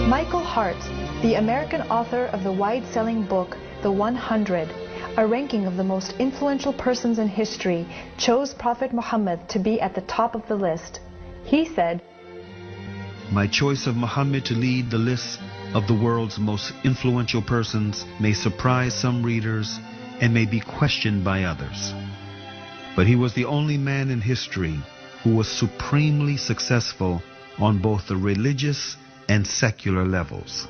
Michael Hart, the American author of the wide-selling book, The 100, a ranking of the most influential persons in history, chose Prophet Muhammad to be at the top of the list. He said, "My choice of Muhammad to lead the list of the world's most influential persons may surprise some readers and may be questioned by others. But he was the only man in history who was supremely successful on both the religious and secular levels.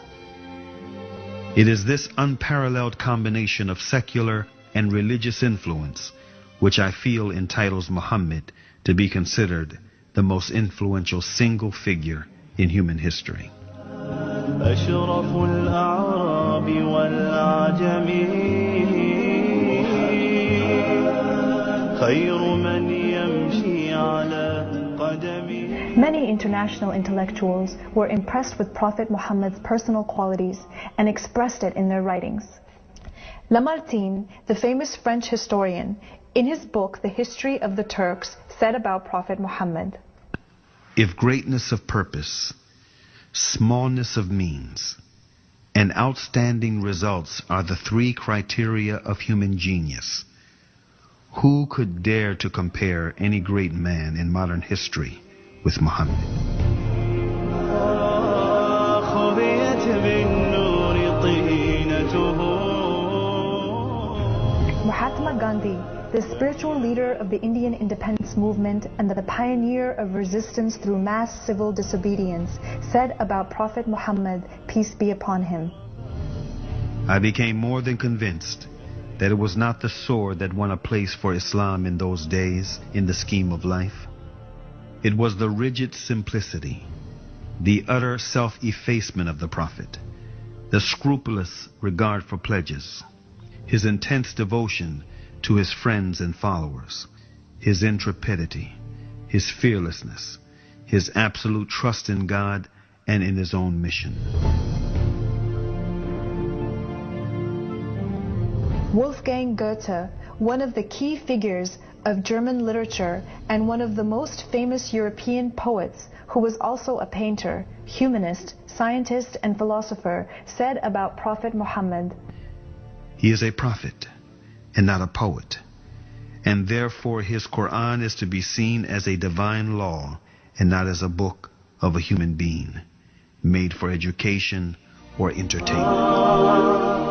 It is this unparalleled combination of secular and religious influence which I feel entitles Muhammad to be considered the most influential single figure in human history." أشرف الأعراب والأعجم خير من يمشي على قدمه. Many international intellectuals were impressed with Prophet Muhammad's personal qualities and expressed it in their writings. Lamartine, the famous French historian, in his book The History of the Turks, said about Prophet Muhammad, "If greatness of purpose, smallness of means, and outstanding results are the three criteria of human genius, who could dare to compare any great man in modern history with Muhammad?" Mahatma Gandhi, the spiritual leader of the Indian independence movement and the pioneer of resistance through mass civil disobedience, said about Prophet Muhammad, peace be upon him, "I became more than convinced that it was not the sword that won a place for Islam in those days in the scheme of life. It was the rigid simplicity, the utter self-effacement of the Prophet, the scrupulous regard for pledges, his intense devotion to his friends and followers, his intrepidity, his fearlessness, his absolute trust in God and in his own mission." Wolfgang Goethe, one of the key figures of German literature and one of the most famous European poets, who was also a painter, humanist, scientist, and philosopher, said about Prophet Muhammad, "He is a prophet and not a poet, and therefore his Quran is to be seen as a divine law and not as a book of a human being, made for education or entertainment."